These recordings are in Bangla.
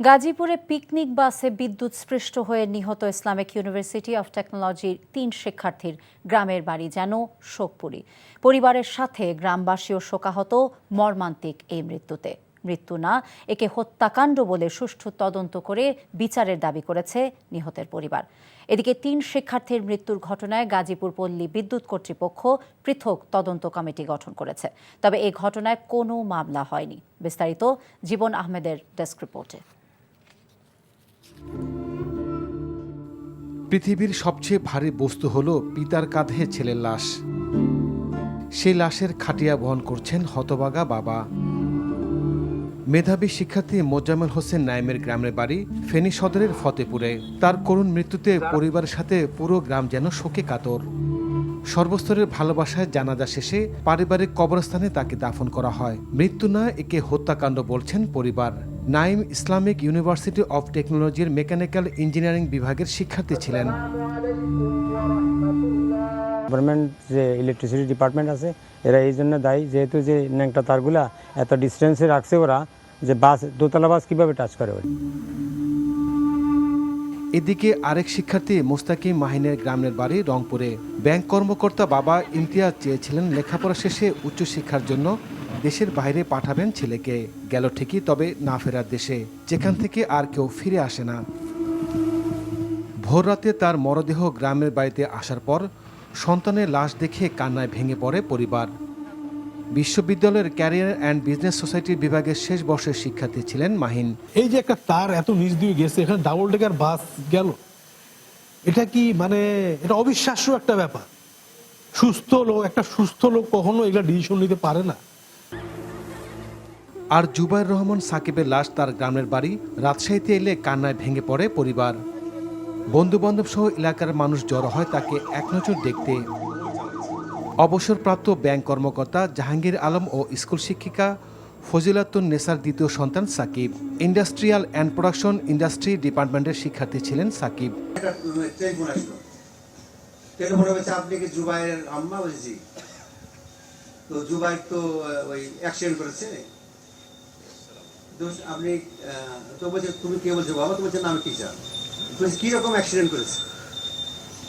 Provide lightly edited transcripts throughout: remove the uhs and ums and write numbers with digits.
গাজীপুরে পিকনিক বাসে বিদ্যুৎস্পৃষ্ট হয়ে নিহত ইসলামিক ইউনিভার্সিটি অফ টেকনোলজির ৩ শিক্ষার্থীর গ্রামের বাড়ি যেন শোকপুরী। পরিবারের সাথে গ্রামবাসীও শোকাহত মর্মান্তিক এই মৃত্যুতে। মৃত্যু না, একে হত্যাকাণ্ড বলে সুষ্ঠু তদন্ত করে বিচারের দাবি করেছে নিহতের পরিবার। এদিকে ৩ শিক্ষার্থীর মৃত্যুর ঘটনায় গাজীপুর পল্লী বিদ্যুৎ কর্তৃপক্ষ পৃথক তদন্ত কমিটি গঠন করেছে। তবে এই ঘটনায় কোনো মামলা হয়নি। বিস্তারিত জীবন আহমেদের ডেস্ক রিপোর্টে। পৃথিবীর সবচেয়ে ভারী বস্তু হলো পিতার কাঁধে ছেলের লাশ। সেই লাশের খাটিয়া বহন করছেন হতভাগা বাবা। মেধাবী শিক্ষার্থী মোজাম্মেল হোসেন নাইমের গ্রামের বাড়ি ফেনী সদরের ফতেপুরে। তার করুণ মৃত্যুতে পরিবারের সাথে পুরো গ্রাম যেন শোকে কাতর। সর্বস্তরের ভালোবাসায় জানাজা শেষে পারিবারিক কবরস্থানে তাকে দাফন করা হয়। মৃত্যু না, একে হত্যাকাণ্ড বলছেন পরিবার। নাইম ইসলামিক ইউনিভার্সিটি অফ টেকনোলজির মেকানিক্যাল ইঞ্জিনিয়ারিং বিভাগের শিক্ষার্থী ছিলেন। গভর্নমেন্ট যে ইলেকট্রিসিটি ডিপার্টমেন্ট আছে, এরা এই জন্য দায়ী, যেহেতু যে ন্যাংটা তারগুলা এত ডিস্টেন্সে রাখছে ওরা, যে বাস দোতলা বাস কিভাবে টাচ করে ওরা। এদিকে আরেক শিক্ষার্থী মুস্তাকিম মাহিনের গ্রামের বাড়ি রংপুরে। ব্যাংক কর্মকর্তা বাবা ইমতিয়াজ চেয়েছিলেন লেখাপড়া শেষে উচ্চশিক্ষার জন্য দেশের বাইরে পাঠাবেন ছেলেকে। গেল ঠিকই, তবে না ফেরার দেশে, যেখান থেকে আর কেউ ফিরে আসে না। ভোররাতে তার মরদেহ গ্রামের বাড়িতে আসার পর সন্তানের লাশ দেখে কান্নায় ভেঙে পড়ে পরিবার। বিশ্ববিদ্যালয়ের ক্যারিয়ার অ্যান্ড বিজনেস সোসাইটির বিভাগের শেষ বর্ষের শিক্ষার্থী ছিলেন মাহিন। এই যে একটা তার এত নিচ দিয়ে গেছে, এখানে ডাবল ডেকার বাস গেল, এটা কি মানে এটা অবিশ্বাস্য একটা ব্যাপার। একটা সুস্থ লোক কখনো এগুলা ডিসিশন নিতে পারে না। আর জুবাইর রহমান সাকিবের লাশ তার গ্রামের বাড়ি রাজশাহীতে এলে কান্নায় ভেঙে পড়ে পরিবার। বন্ধুবান্ধব সহ এলাকার মানুষ জড়ো হয় তাকে এক নজর দেখতে। অবসরপ্রাপ্ত ব্যাংক কর্মকর্তা জাহাঙ্গীর আলম ও স্কুল শিক্ষিকা ফজিলাতুন নেসার দ্বিতীয় সন্তান Sakib. Industrial and production industry ডিপার্টমেন্টের শিক্ষার্থী ছিলেন সাকিব। আপনি তো বলছে তুমি কে বলছো বাবা? তো বলছে না আমি টিচার। কি রকম অ্যাক্সিডেন্ট করেছে?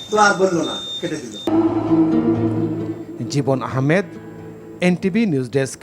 তো আর বললো না, কেটে দিল। জীবন আহমেদ, এনটিভি নিউজ ডেস্ক।